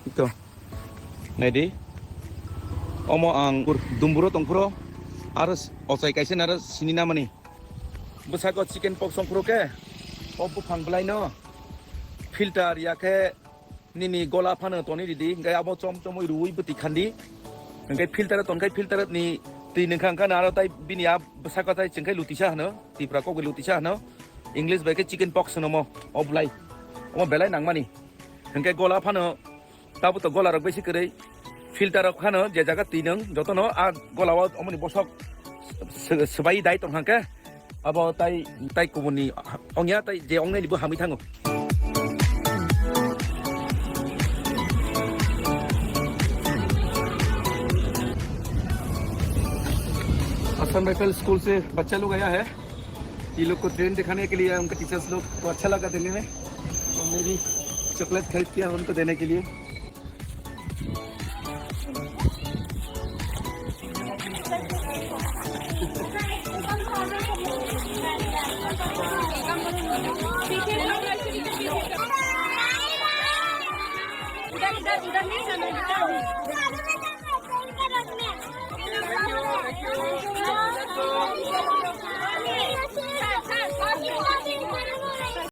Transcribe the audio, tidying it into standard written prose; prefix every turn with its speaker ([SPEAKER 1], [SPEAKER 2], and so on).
[SPEAKER 1] itu nedi omo ang dumburo tongpuro harus osai kaisen harus sini nama nih besako chicken pox tongpuro ke obu pangbelai no filter ya ke nini gola pano toni di ngai abo chom chom rui buti khandi ngai filter ton kai filter ni ti nengkang kan aro tai binia besako tai cengkai lutisa no ti prako ge lutisa no english ba ke chicken pox no mo oblai omo belai nangmani ngai gola pano tabu to gola rok besi kerei filter rok khano je jaga tinang joto no a gola wa omoni bosok sebai dai tong hangke abo tai komuni ongya tai je ongnai libu hami thango Assam rifle school से बच्चा लोग आया है ये लोग को train दिखाने के लिए उनके टीचर्स लोग को अच्छा लगा देने में और मेरी चॉकलेट खरीद किया उनको देने के लिए
[SPEAKER 2] उधर नहीं